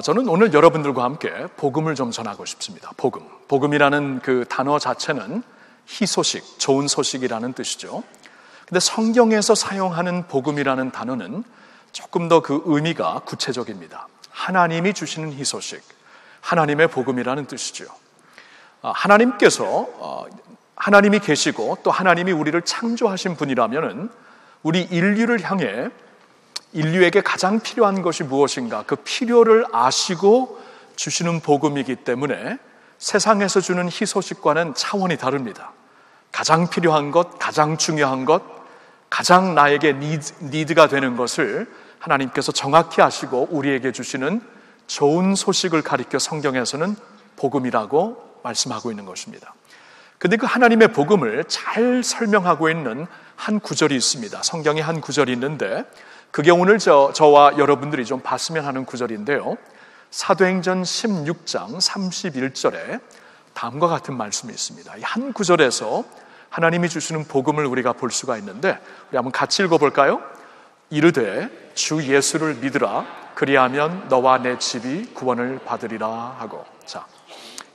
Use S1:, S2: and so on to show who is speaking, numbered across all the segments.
S1: 저는 오늘 여러분들과 함께 복음을 좀 전하고 싶습니다. 복음이라는 그 단어 자체는 희소식, 좋은 소식이라는 뜻이죠. 근데 성경에서 사용하는 복음이라는 단어는 조금 더 그 의미가 구체적입니다. 하나님이 주시는 희소식, 하나님의 복음이라는 뜻이죠. 하나님이 계시고 또 하나님이 우리를 창조하신 분이라면은 우리 인류를 향해 인류에게 가장 필요한 것이 무엇인가, 그 필요를 아시고 주시는 복음이기 때문에 세상에서 주는 희소식과는 차원이 다릅니다. 가장 필요한 것, 가장 중요한 것, 가장 나에게 니드가 되는 것을 하나님께서 정확히 아시고 우리에게 주시는 좋은 소식을 가리켜 성경에서는 복음이라고 말씀하고 있는 것입니다. 근데 그 하나님의 복음을 잘 설명하고 있는 한 구절이 있습니다. 성경에 한 구절이 있는데 그게 오늘 저와 여러분들이 좀 봤으면 하는 구절인데요. 사도행전 16장 31절에 다음과 같은 말씀이 있습니다. 이 한 구절에서 하나님이 주시는 복음을 우리가 볼 수가 있는데 우리 한번 같이 읽어볼까요? 이르되 주 예수를 믿으라 그리하면 너와 내 집이 구원을 받으리라 하고, 자,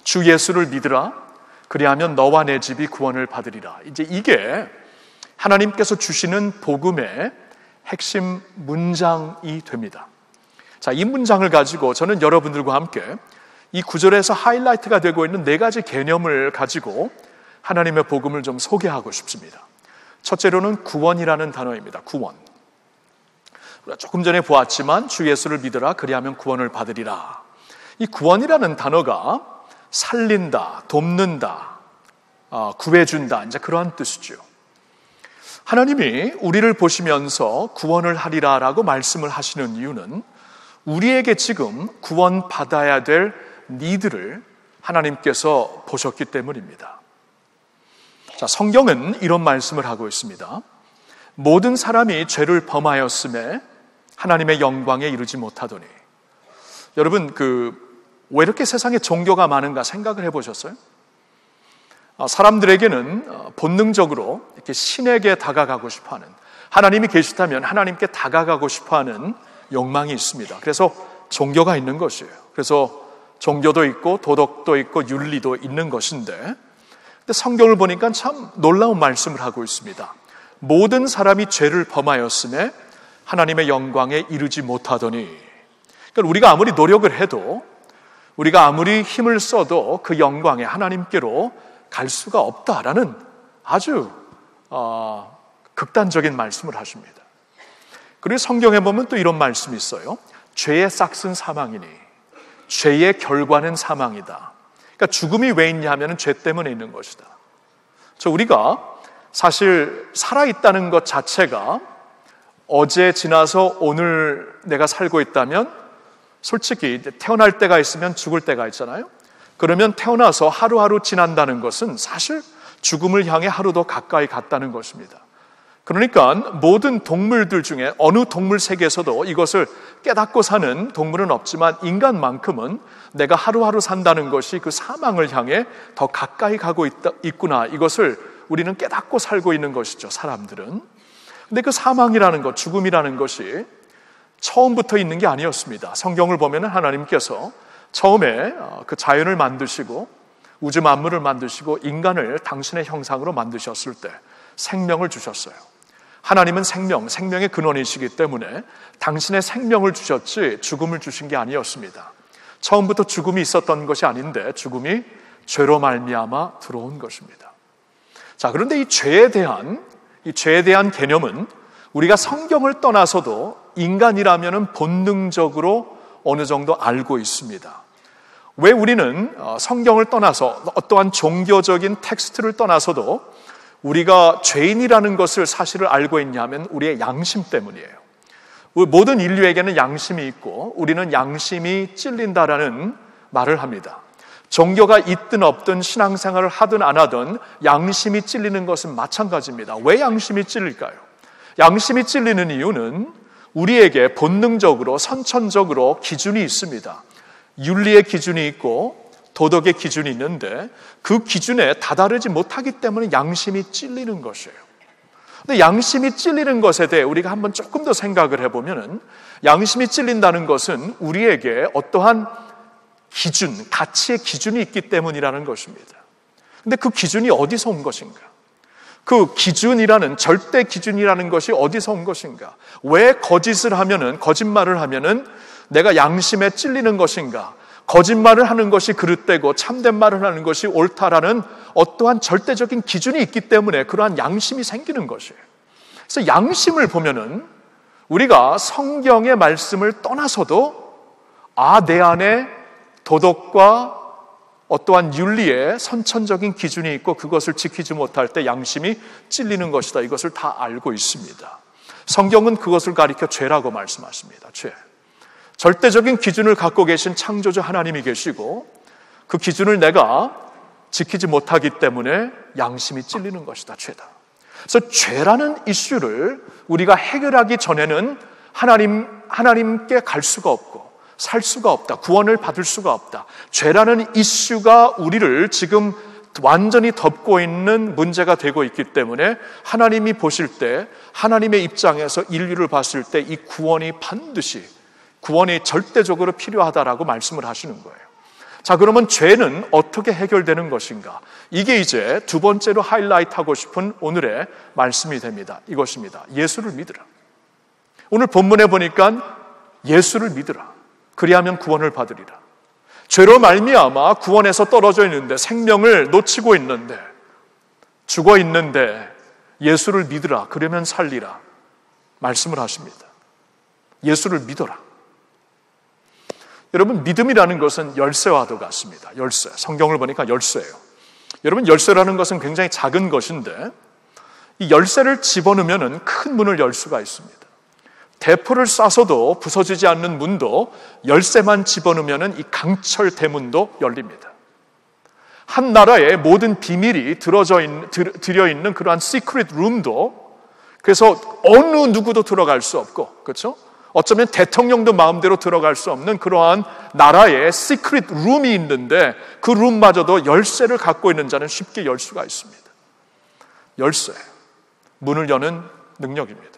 S1: 주 예수를 믿으라 그리하면 너와 내 집이 구원을 받으리라. 이제 이게 하나님께서 주시는 복음의 핵심 문장이 됩니다. 자, 이 문장을 가지고 저는 여러분들과 함께 이 구절에서 하이라이트가 되고 있는 네 가지 개념을 가지고 하나님의 복음을 좀 소개하고 싶습니다. 첫째로는 구원이라는 단어입니다. 구원. 우리가 조금 전에 보았지만 주 예수를 믿으라 그리하면 구원을 받으리라. 이 구원이라는 단어가 살린다, 돕는다, 구해준다, 이제 그러한 뜻이죠. 하나님이 우리를 보시면서 구원을 하리라라고 말씀을 하시는 이유는 우리에게 지금 구원받아야 될 니드를 하나님께서 보셨기 때문입니다. 자, 성경은 이런 말씀을 하고 있습니다. 모든 사람이 죄를 범하였음에 하나님의 영광에 이르지 못하더니. 여러분, 왜 이렇게 세상에 종교가 많은가 생각을 해보셨어요? 사람들에게는 본능적으로 이렇게 신에게 다가가고 싶어하는, 하나님이 계시다면 하나님께 다가가고 싶어하는 욕망이 있습니다. 그래서 종교가 있는 것이에요. 그래서 종교도 있고 도덕도 있고 윤리도 있는 것인데, 근데 성경을 보니까 참 놀라운 말씀을 하고 있습니다. 모든 사람이 죄를 범하였음에 하나님의 영광에 이르지 못하더니. 그러니까 우리가 아무리 노력을 해도, 우리가 아무리 힘을 써도 그 영광에 하나님께로 갈 수가 없다라는 아주 극단적인 말씀을 하십니다. 그리고 성경에 보면 또 이런 말씀이 있어요. 죄의 싹은 사망이니 죄의 결과는 사망이다. 그러니까 죽음이 왜 있냐 하면 죄 때문에 있는 것이다. 우리가 사실 살아있다는 것 자체가 어제 지나서 오늘 내가 살고 있다면 솔직히 태어날 때가 있으면 죽을 때가 있잖아요. 그러면 태어나서 하루하루 지난다는 것은 사실 죽음을 향해 하루 더 가까이 갔다는 것입니다. 그러니까 모든 동물들 중에 어느 동물 세계에서도 이것을 깨닫고 사는 동물은 없지만 인간만큼은 내가 하루하루 산다는 것이 그 사망을 향해 더 가까이 가고 있구나, 이것을 우리는 깨닫고 살고 있는 것이죠, 사람들은. 근데 그 사망이라는 것, 죽음이라는 것이 처음부터 있는 게 아니었습니다. 성경을 보면 하나님께서 처음에 그 자연을 만드시고 우주 만물을 만드시고 인간을 당신의 형상으로 만드셨을 때 생명을 주셨어요. 하나님은 생명의 근원이시기 때문에 당신의 생명을 주셨지 죽음을 주신 게 아니었습니다. 처음부터 죽음이 있었던 것이 아닌데 죽음이 죄로 말미암아 들어온 것입니다. 자, 그런데 이 죄에 대한 개념은 우리가 성경을 떠나서도 인간이라면 본능적으로 어느 정도 알고 있습니다. 왜 우리는 성경을 떠나서 어떠한 종교적인 텍스트를 떠나서도 우리가 죄인이라는 것을 사실을 알고 있냐면 우리의 양심 때문이에요. 모든 인류에게는 양심이 있고 우리는 양심이 찔린다라는 말을 합니다. 종교가 있든 없든 신앙생활을 하든 안 하든 양심이 찔리는 것은 마찬가지입니다. 왜 양심이 찔릴까요? 양심이 찔리는 이유는 우리에게 본능적으로 선천적으로 기준이 있습니다. 윤리의 기준이 있고 도덕의 기준이 있는데 그 기준에 다다르지 못하기 때문에 양심이 찔리는 것이에요. 근데 양심이 찔리는 것에 대해 우리가 한번 조금 더 생각을 해보면은 양심이 찔린다는 것은 우리에게 어떠한 기준, 가치의 기준이 있기 때문이라는 것입니다. 근데 그 기준이 어디서 온 것인가? 그 기준이라는, 절대 기준이라는 것이 어디서 온 것인가? 왜 거짓말을 하면은 내가 양심에 찔리는 것인가? 거짓말을 하는 것이 그릇되고 참된 말을 하는 것이 옳다라는 어떠한 절대적인 기준이 있기 때문에 그러한 양심이 생기는 것이에요. 그래서 양심을 보면은 우리가 성경의 말씀을 떠나서도 내 안에 도덕과 어떠한 윤리의 선천적인 기준이 있고 그것을 지키지 못할 때 양심이 찔리는 것이다. 이것을 다 알고 있습니다. 성경은 그것을 가리켜 죄라고 말씀하십니다. 죄. 절대적인 기준을 갖고 계신 창조주 하나님이 계시고 그 기준을 내가 지키지 못하기 때문에 양심이 찔리는 것이다. 죄다. 그래서 죄라는 이슈를 우리가 해결하기 전에는 하나님께 갈 수가 없고 살 수가 없다. 구원을 받을 수가 없다. 죄라는 이슈가 우리를 지금 완전히 덮고 있는 문제가 되고 있기 때문에 하나님이 보실 때, 하나님의 입장에서 인류를 봤을 때 이 구원이 절대적으로 필요하다라고 말씀을 하시는 거예요. 자, 그러면 죄는 어떻게 해결되는 것인가? 이게 이제 두 번째로 하이라이트하고 싶은 오늘의 말씀이 됩니다. 이것입니다. 예수를 믿으라. 오늘 본문에 보니까 예수를 믿으라. 그리하면 구원을 받으리라. 죄로 말미암아 구원에서 떨어져 있는데, 생명을 놓치고 있는데, 죽어 있는데 예수를 믿으라. 그러면 살리라. 말씀을 하십니다. 예수를 믿어라. 여러분, 믿음이라는 것은 열쇠와도 같습니다. 열쇠. 성경을 보니까 열쇠예요. 여러분, 열쇠라는 것은 굉장히 작은 것인데 이 열쇠를 집어넣으면 큰 문을 열 수가 있습니다. 대포를 쏴서도 부서지지 않는 문도 열쇠만 집어넣으면 이 강철 대문도 열립니다. 한 나라의 모든 비밀이 들여있는 그러한 시크릿 룸도, 그래서 어느 누구도 들어갈 수 없고, 그렇죠? 어쩌면 대통령도 마음대로 들어갈 수 없는 그러한 나라의 시크릿 룸이 있는데 그 룸마저도 열쇠를 갖고 있는 자는 쉽게 열 수가 있습니다. 열쇠, 문을 여는 능력입니다.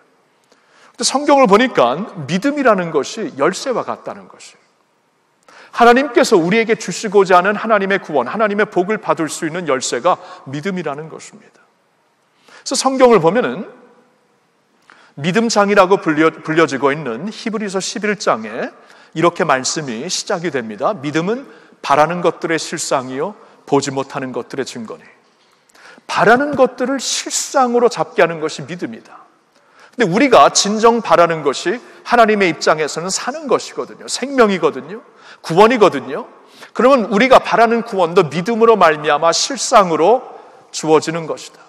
S1: 성경을 보니까 믿음이라는 것이 열쇠와 같다는 것이에요. 하나님께서 우리에게 주시고자 하는 하나님의 구원, 하나님의 복을 받을 수 있는 열쇠가 믿음이라는 것입니다. 그래서 성경을 보면은 믿음장이라고 불려지고 있는 히브리서 11장에 이렇게 말씀이 시작이 됩니다. 믿음은 바라는 것들의 실상이요 보지 못하는 것들의 증거니. 바라는 것들을 실상으로 잡게 하는 것이 믿음이다. 근데 우리가 진정 바라는 것이 하나님의 입장에서는 사는 것이거든요. 생명이거든요. 구원이거든요. 그러면 우리가 바라는 구원도 믿음으로 말미암아 실상으로 주어지는 것이다.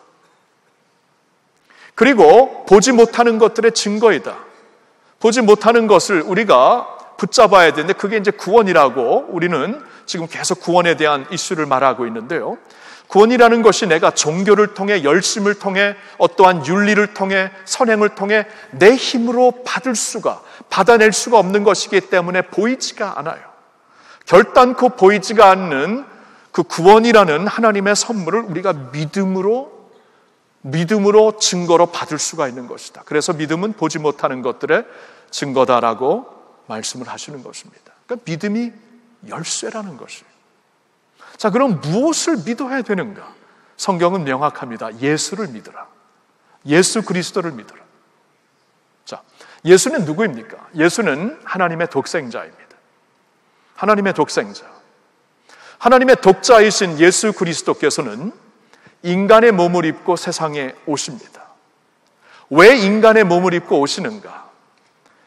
S1: 그리고 보지 못하는 것들의 증거이다. 보지 못하는 것을 우리가 붙잡아야 되는데 그게 이제 구원이라고 우리는 지금 계속 구원에 대한 이슈를 말하고 있는데요. 구원이라는 것이 내가 종교를 통해, 열심을 통해, 어떠한 윤리를 통해, 선행을 통해 내 힘으로 받아낼 수가 없는 것이기 때문에 보이지가 않아요. 결단코 보이지가 않는 그 구원이라는 하나님의 선물을 우리가 믿음으로 증거로 받을 수가 있는 것이다. 그래서 믿음은 보지 못하는 것들의 증거다라고 말씀을 하시는 것입니다. 그러니까 믿음이 열쇠라는 것이에요. 자, 그럼 무엇을 믿어야 되는가? 성경은 명확합니다. 예수를 믿으라. 예수 그리스도를 믿으라. 자, 예수는 누구입니까? 예수는 하나님의 독생자입니다. 하나님의 독생자. 하나님의 독자이신 예수 그리스도께서는 인간의 몸을 입고 세상에 오십니다. 왜 인간의 몸을 입고 오시는가?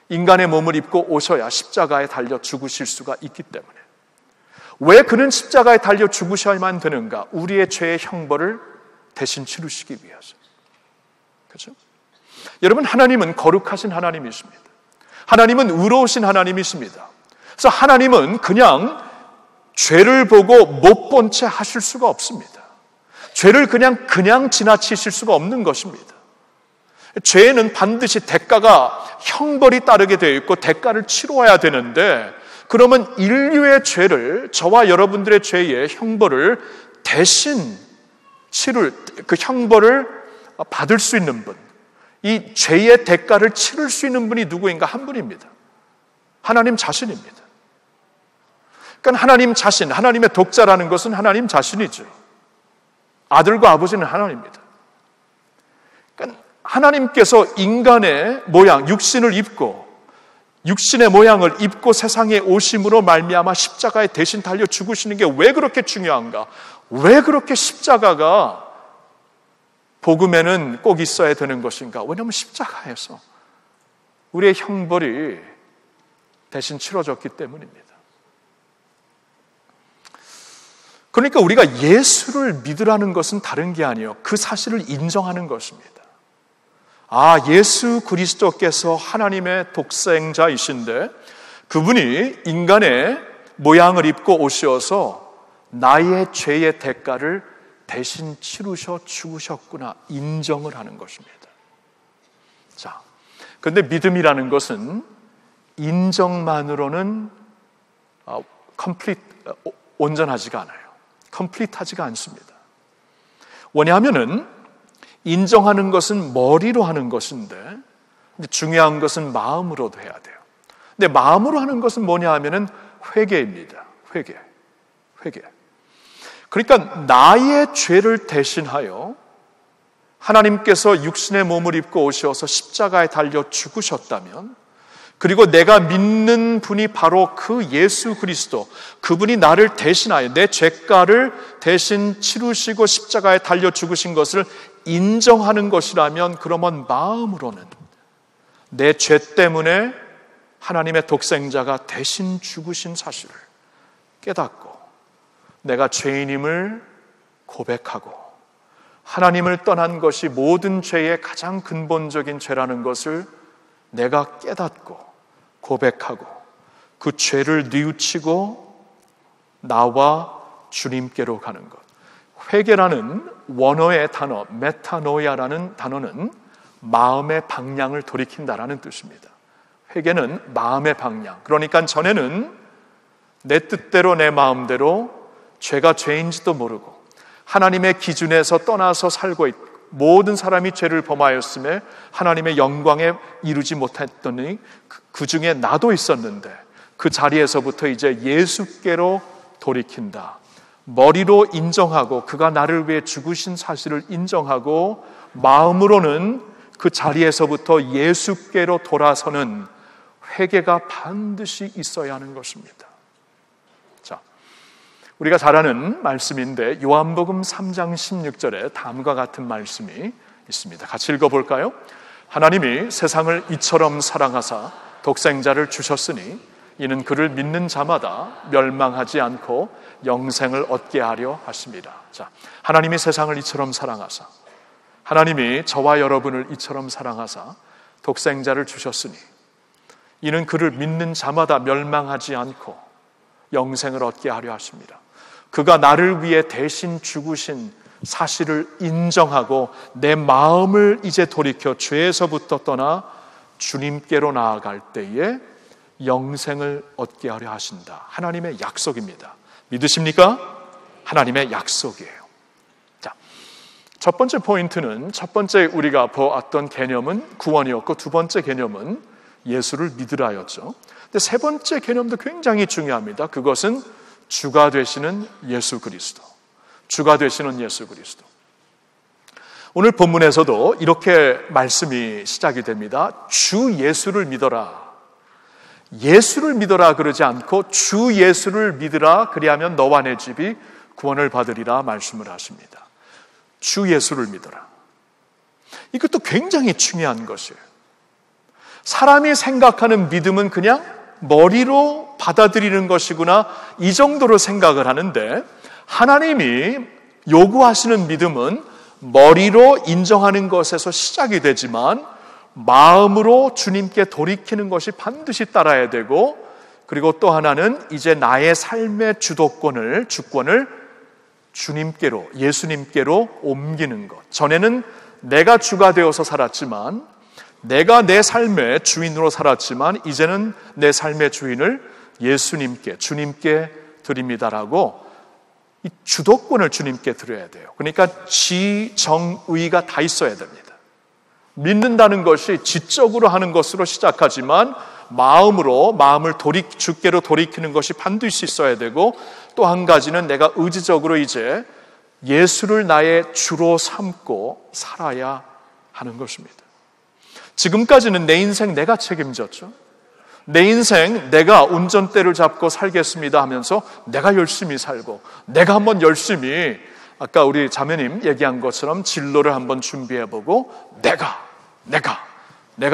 S1: 인간의 몸을 입고 오셔야 십자가에 달려 죽으실 수가 있기 때문에. 왜 그는 십자가에 달려 죽으셔야만 되는가? 우리의 죄의 형벌을 대신 치르시기 위해서. 그렇죠? 여러분, 하나님은 거룩하신 하나님이십니다. 하나님은 의로우신 하나님이십니다. 그래서 하나님은 그냥 죄를 보고 못 본 채 하실 수가 없습니다. 죄를 그냥 지나치실 수가 없는 것입니다. 죄에는 반드시 대가가, 형벌이 따르게 되어 있고 대가를 치러야 되는데 그러면 인류의 죄를, 저와 여러분들의 죄의 형벌을 대신 치를, 그 형벌을 받을 수 있는 분, 이 죄의 대가를 치를 수 있는 분이 누구인가? 한 분입니다. 하나님 자신입니다. 그러니까 하나님 자신, 하나님의 독자라는 것은 하나님 자신이죠. 아들과 아버지는 하나님입니다. 그러니까 하나님께서 인간의 모양, 육신을 입고, 육신의 모양을 입고 세상에 오심으로 말미암아 십자가에 대신 달려 죽으시는 게 왜 그렇게 중요한가? 왜 그렇게 십자가가 복음에는 꼭 있어야 되는 것인가? 왜냐하면 십자가에서 우리의 형벌이 대신 치러졌기 때문입니다. 그러니까 우리가 예수를 믿으라는 것은 다른 게 아니에요. 그 사실을 인정하는 것입니다. 아, 예수 그리스도께서 하나님의 독생자이신데 그분이 인간의 모양을 입고 오셔서 나의 죄의 대가를 대신 치르셔 죽으셨구나 인정을 하는 것입니다. 자, 그런데 믿음이라는 것은 인정만으로는 온전하지가 않아요. 컴플리트하지가 않습니다. 왜냐하면은 인정하는 것은 머리로 하는 것인데 중요한 것은 마음으로도 해야 돼요. 근데 마음으로 하는 것은 뭐냐 하면은 회개입니다. 회개. 그러니까 나의 죄를 대신하여 하나님께서 육신의 몸을 입고 오셔서 십자가에 달려 죽으셨다면, 그리고 내가 믿는 분이 바로 그 예수 그리스도, 그분이 나를 대신하여 내 죄가를 대신 치르시고 십자가에 달려 죽으신 것을 인정하는 것이라면, 그러면 마음으로는 내 죄 때문에 하나님의 독생자가 대신 죽으신 사실을 깨닫고 내가 죄인임을 고백하고 하나님을 떠난 것이 모든 죄의 가장 근본적인 죄라는 것을 내가 깨닫고 고백하고 그 죄를 뉘우치고 나와 주님께로 가는 것. 회개라는 원어의 단어 메타노이아라는 단어는 마음의 방향을 돌이킨다라는 뜻입니다. 회개는 마음의 방향. 그러니까 전에는 내 뜻대로 내 마음대로 죄가 죄인지도 모르고 하나님의 기준에서 떠나서 살고 있고 모든 사람이 죄를 범하였음에 하나님의 영광에 이루지 못했더니 그 중에 나도 있었는데 그 자리에서부터 이제 예수께로 돌이킨다. 머리로 인정하고 그가 나를 위해 죽으신 사실을 인정하고 마음으로는 그 자리에서부터 예수께로 돌아서는 회개가 반드시 있어야 하는 것입니다. 자, 우리가 잘 아는 말씀인데 요한복음 3장 16절에 다음과 같은 말씀이 있습니다. 같이 읽어볼까요? 하나님이 세상을 이처럼 사랑하사 독생자를 주셨으니 이는 그를 믿는 자마다 멸망하지 않고 영생을 얻게 하려 하십니다. 자, 하나님이 세상을 이처럼 사랑하사, 하나님이 저와 여러분을 이처럼 사랑하사 독생자를 주셨으니 이는 그를 믿는 자마다 멸망하지 않고 영생을 얻게 하려 하십니다. 그가 나를 위해 대신 죽으신 사실을 인정하고 내 마음을 이제 돌이켜 죄에서부터 떠나 주님께로 나아갈 때에 영생을 얻게 하려 하신다. 하나님의 약속입니다. 믿으십니까? 하나님의 약속이에요. 자, 첫 번째 포인트는, 첫 번째 우리가 보았던 개념은 구원이었고 두 번째 개념은 예수를 믿으라였죠. 근데 세 번째 개념도 굉장히 중요합니다. 그것은 주가 되시는 예수 그리스도. 주가 되시는 예수 그리스도. 오늘 본문에서도 이렇게 말씀이 시작이 됩니다. 주 예수를 믿어라. 예수를 믿어라 그러지 않고 주 예수를 믿으라, 그리하면 너와 내 집이 구원을 받으리라 말씀을 하십니다. 주 예수를 믿어라. 이것도 굉장히 중요한 것이에요. 사람이 생각하는 믿음은 그냥 머리로 받아들이는 것이구나, 이 정도로 생각을 하는데, 하나님이 요구하시는 믿음은 머리로 인정하는 것에서 시작이 되지만 마음으로 주님께 돌이키는 것이 반드시 따라야 되고, 그리고 또 하나는 이제 나의 삶의 주권을 주님께로, 예수님께로 옮기는 것. 전에는 내가 주가 되어서 살았지만, 내가 내 삶의 주인으로 살았지만 이제는 내 삶의 주인을 예수님께, 주님께 드립니다라고 이 주도권을 주님께 드려야 돼요. 그러니까 지, 정, 의가 다 있어야 됩니다. 믿는다는 것이 지적으로 하는 것으로 시작하지만 마음을 주께로 돌이키는 것이 반드시 있어야 되고, 또 한 가지는 내가 의지적으로 이제 예수를 나의 주로 삼고 살아야 하는 것입니다. 지금까지는 내 인생 내가 책임졌죠. 내 인생 내가 운전대를 잡고 살겠습니다 하면서 내가 열심히 살고, 내가 한번 열심히 아까 우리 자매님 얘기한 것처럼 진로를 한번 준비해보고 내가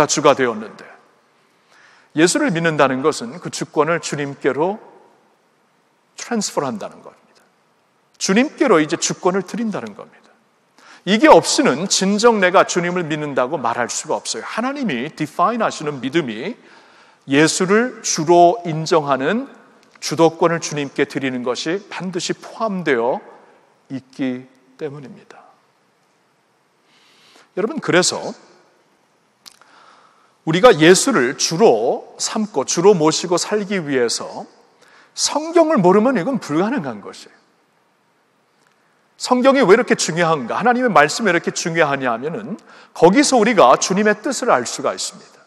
S1: 주가 되었는데, 예수를 믿는다는 것은 그 주권을 주님께로 트랜스퍼한다는 겁니다. 주님께로 이제 주권을 드린다는 겁니다. 이게 없이는 진정 내가 주님을 믿는다고 말할 수가 없어요. 하나님이 디파인 하시는 믿음이 예수를 주로 인정하는 주도권을 주님께 드리는 것이 반드시 포함되어 있기 때문입니다. 여러분, 그래서 우리가 예수를 주로 삼고 주로 모시고 살기 위해서 성경을 모르면 이건 불가능한 것이에요. 성경이 왜 이렇게 중요한가? 하나님의 말씀이 왜 이렇게 중요하냐 하면은 거기서 우리가 주님의 뜻을 알 수가 있습니다.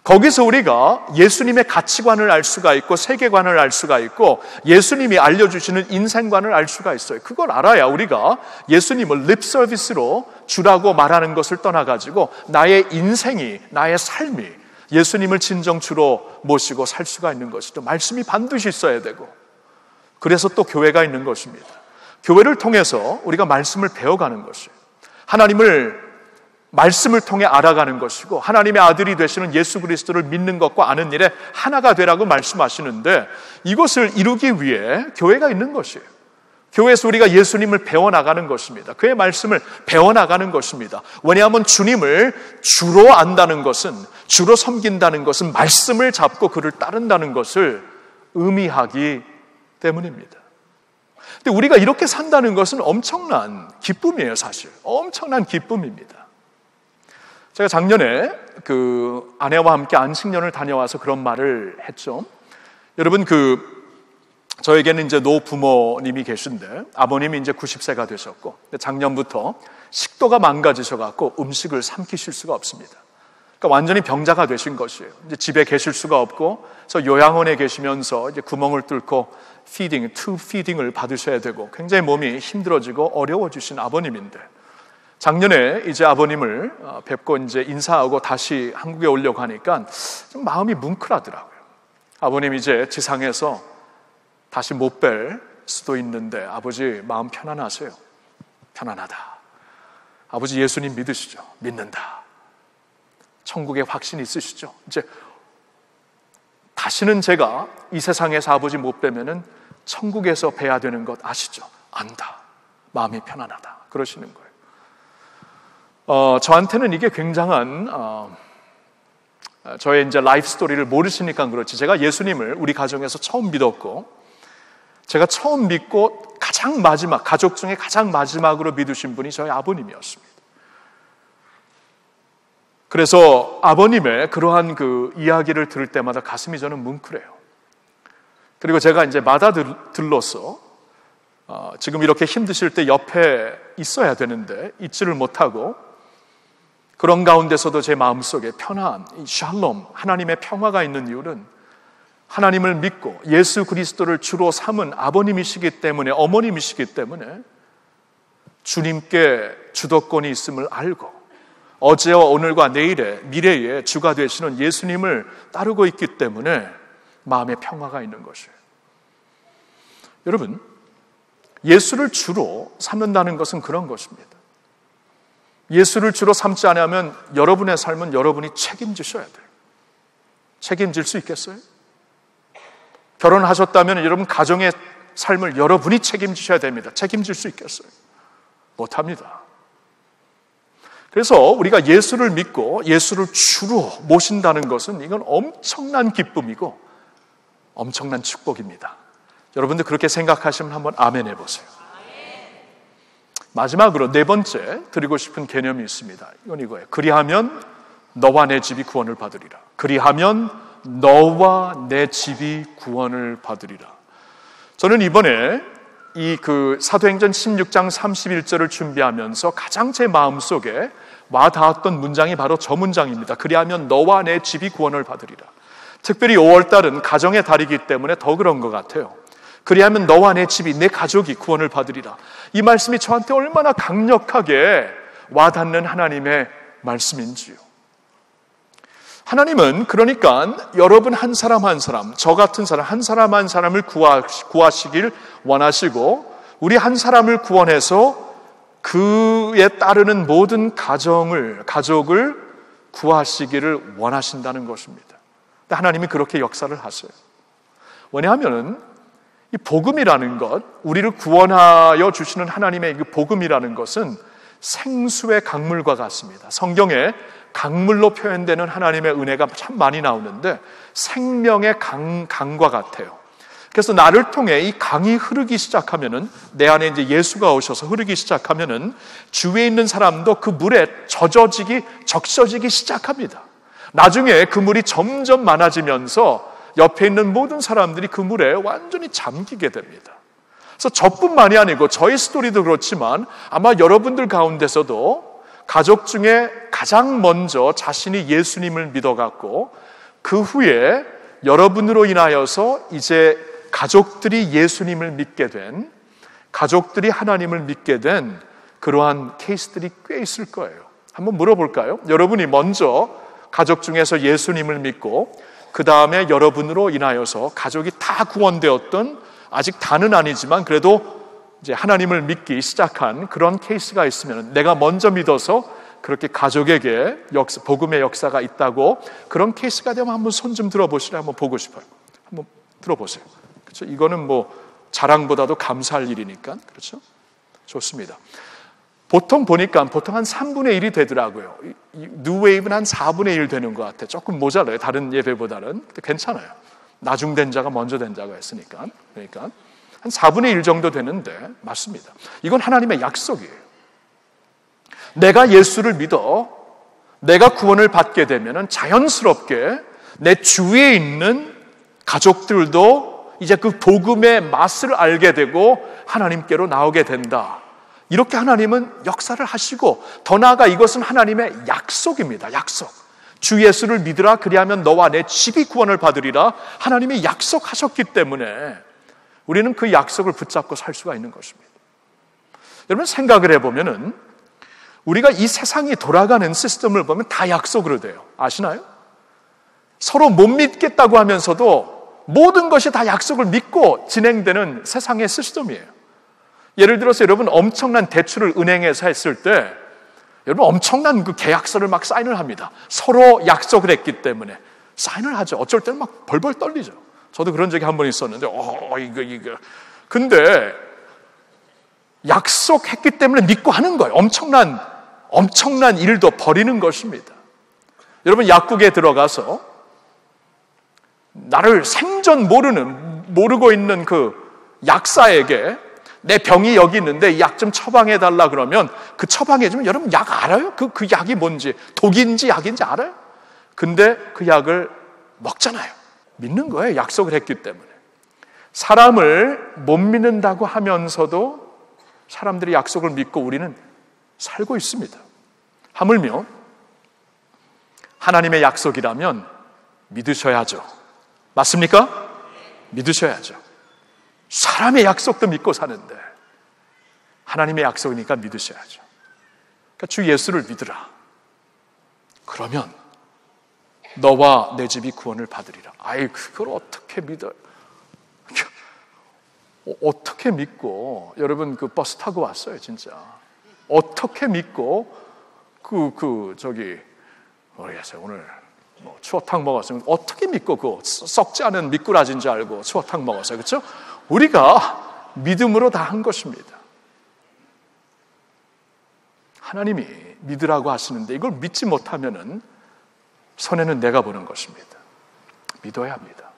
S1: 거기서 우리가 예수님의 가치관을 알 수가 있고, 세계관을 알 수가 있고, 예수님이 알려주시는 인생관을 알 수가 있어요. 그걸 알아야 우리가 예수님을 립 서비스로 주라고 말하는 것을 떠나가지고 나의 인생이, 나의 삶이 예수님을 진정 주로 모시고 살 수가 있는 것이죠. 말씀이 반드시 있어야 되고, 그래서 또 교회가 있는 것입니다. 교회를 통해서 우리가 말씀을 배워가는 것이에요. 하나님을 말씀을 통해 알아가는 것이고, 하나님의 아들이 되시는 예수 그리스도를 믿는 것과 아는 일에 하나가 되라고 말씀하시는데, 이것을 이루기 위해 교회가 있는 것이에요. 교회에서 우리가 예수님을 배워나가는 것입니다. 그의 말씀을 배워나가는 것입니다. 왜냐하면 주님을 주로 안다는 것은, 주로 섬긴다는 것은 말씀을 잡고 그를 따른다는 것을 의미하기 때문입니다. 근데 우리가 이렇게 산다는 것은 엄청난 기쁨이에요. 사실 엄청난 기쁨입니다. 제가 작년에 그 아내와 함께 안식년을 다녀와서 그런 말을 했죠. 여러분, 저에게는 이제 노부모님이 계신데, 아버님이 이제 90세가 되셨고, 작년부터 식도가 망가지셔갖고 음식을 삼키실 수가 없습니다. 그러니까 완전히 병자가 되신 것이에요. 이제 집에 계실 수가 없고, 그래서 요양원에 계시면서 이제 구멍을 뚫고 튜브 피딩을 받으셔야 되고, 굉장히 몸이 힘들어지고 어려워지신 아버님인데, 작년에 이제 아버님을 뵙고 이제 인사하고 다시 한국에 오려고 하니까 좀 마음이 뭉클하더라고요. 아버님 이제 지상에서 다시 못 뵐 수도 있는데 아버지 마음 편안하세요? 편안하다. 아버지 예수님 믿으시죠? 믿는다. 천국에 확신 있으시죠? 이제 다시는 제가 이 세상에서 아버지 못 뵈면은 천국에서 뵈야 되는 것 아시죠? 안다. 마음이 편안하다. 그러시는 거예요. 저한테는 이게 굉장한 저의 이제 라이프 스토리를 모르시니까 그렇지, 제가 예수님을 우리 가정에서 처음 믿었고, 제가 처음 믿고 가장 마지막, 가족 중에 가장 마지막으로 믿으신 분이 저희 아버님이었습니다. 그래서 아버님의 그러한 그 이야기를 들을 때마다 가슴이 저는 뭉클해요. 그리고 제가 이제 맏아들로서 지금 이렇게 힘드실 때 옆에 있어야 되는데 있지를 못하고, 그런 가운데서도 제 마음속에 편안, 이 샬롬, 하나님의 평화가 있는 이유는 하나님을 믿고 예수 그리스도를 주로 삼은 아버님이시기 때문에, 어머님이시기 때문에 주님께 주도권이 있음을 알고 어제와 오늘과 내일의 미래의 주가 되시는 예수님을 따르고 있기 때문에 마음의 평화가 있는 것이에요. 여러분, 예수를 주로 삼는다는 것은 그런 것입니다. 예수를 주로 삼지 않으면 여러분의 삶은 여러분이 책임지셔야 돼요. 책임질 수 있겠어요? 결혼하셨다면 여러분 가정의 삶을 여러분이 책임지셔야 됩니다. 책임질 수 있겠어요? 못합니다. 그래서 우리가 예수를 믿고 예수를 주로 모신다는 것은 이건 엄청난 기쁨이고 엄청난 축복입니다. 여러분들 그렇게 생각하시면 한번 아멘 해보세요. 마지막으로 네 번째 드리고 싶은 개념이 있습니다. 이건 이거예요. 그리하면 너와 내 집이 구원을 받으리라. 그리하면 너와 내 집이 구원을 받으리라. 저는 이번에 이 사도행전 16장 31절을 준비하면서 가장 제 마음속에 와 닿았던 문장이 바로 저 문장입니다. 그리하면 너와 내 집이 구원을 받으리라. 특별히 5월달은 가정의 달이기 때문에 더 그런 것 같아요. 그리하면 너와 내 집이, 내 가족이 구원을 받으리라. 이 말씀이 저한테 얼마나 강력하게 와닿는 하나님의 말씀인지요. 하나님은 그러니까 여러분 한 사람 한 사람, 저 같은 사람 한 사람 한 사람을 구하시길 원하시고, 우리 한 사람을 구원해서 그에 따르는 모든 가족을 구하시기를 원하신다는 것입니다. 근데 하나님이 그렇게 역사를 하세요. 왜냐하면 이 복음이라는 것, 우리를 구원하여 주시는 하나님의 그 복음이라는 것은 생수의 강물과 같습니다. 성경에 강물로 표현되는 하나님의 은혜가 참 많이 나오는데 생명의 강과 같아요. 그래서 나를 통해 이 강이 흐르기 시작하면은, 내 안에 이제 예수가 오셔서 흐르기 시작하면은 주위에 있는 사람도 그 물에 적셔지기 시작합니다. 나중에 그 물이 점점 많아지면서 옆에 있는 모든 사람들이 그 물에 완전히 잠기게 됩니다. 그래서 저뿐만이 아니고 저희 스토리도 그렇지만 아마 여러분들 가운데서도 가족 중에 가장 먼저 자신이 예수님을 믿어갖고 그 후에 여러분으로 인하여서 이제 가족들이 예수님을 믿게 된, 가족들이 하나님을 믿게 된 그러한 케이스들이 꽤 있을 거예요. 한번 물어볼까요? 여러분이 먼저 가족 중에서 예수님을 믿고 그 다음에 여러분으로 인하여서 가족이 다 구원되었던, 아직 다는 아니지만 그래도 이제 하나님을 믿기 시작한 그런 케이스가 있으면, 내가 먼저 믿어서 그렇게 가족에게 복음의 역사가 있다고 그런 케이스가 되면 한번 손 좀 들어보시라. 한번 보고 싶어요. 한번 들어보세요. 그렇죠? 이거는 뭐 자랑보다도 감사할 일이니까. 그렇죠? 좋습니다. 보통 보니까 한 3분의 1이 되더라고요. 뉴웨이브는 한 4분의 1 되는 것 같아요. 조금 모자라요. 다른 예배보다는. 괜찮아요. 나중된 자가 먼저 된 자가 있으니까. 그러니까 한 4분의 1 정도 되는데 맞습니다. 이건 하나님의 약속이에요. 내가 예수를 믿어 내가 구원을 받게 되면 자연스럽게 내 주위에 있는 가족들도 이제 그 복음의 맛을 알게 되고 하나님께로 나오게 된다. 이렇게 하나님은 역사를 하시고, 더 나아가 이것은 하나님의 약속입니다. 약속. 주 예수를 믿으라, 그리하면 너와 내 집이 구원을 받으리라. 하나님이 약속하셨기 때문에 우리는 그 약속을 붙잡고 살 수가 있는 것입니다. 여러분 생각을 해보면은 우리가 이 세상이 돌아가는 시스템을 보면 다 약속으로 돼요. 아시나요? 서로 못 믿겠다고 하면서도 모든 것이 다 약속을 믿고 진행되는 세상의 시스템이에요. 예를 들어서 여러분 엄청난 대출을 은행에서 했을 때 여러분 엄청난 그 계약서를 막 사인을 합니다. 서로 약속을 했기 때문에 사인을 하죠. 어쩔 때는 막 벌벌 떨리죠. 저도 그런 적이 한 번 있었는데 이거 근데 약속했기 때문에 믿고 하는 거예요. 엄청난 일도 벌이는 것입니다. 여러분 약국에 들어가서 나를 생전 모르고 있는 그 약사에게 내 병이 여기 있는데 약 좀 처방해달라 그러면 그 처방해주면 여러분 약 알아요? 그 약이 뭔지, 독인지 약인지 알아요? 근데 그 약을 먹잖아요. 믿는 거예요. 약속을 했기 때문에. 사람을 못 믿는다고 하면서도 사람들이 약속을 믿고 우리는 살고 있습니다. 하물며 하나님의 약속이라면 믿으셔야죠. 맞습니까? 믿으셔야죠. 사람의 약속도 믿고 사는데 하나님의 약속이니까 믿으셔야죠. 그러니까 주 예수를 믿으라. 그러면 너와 내 집이 구원을 받으리라. 아이 그걸 어떻게 믿어요? 어떻게 믿고, 여러분 그 버스 타고 왔어요 진짜. 어떻게 믿고 모르겠어요. 오늘 뭐 추어탕 먹었으면 어떻게 믿고 그 썩지 않은 미꾸라지인 줄 알고 추어탕 먹었어요. 그렇죠? 우리가 믿음으로 다 한 것입니다. 하나님이 믿으라고 하시는데 이걸 믿지 못하면은 손해는 내가 보는 것입니다. 믿어야 합니다.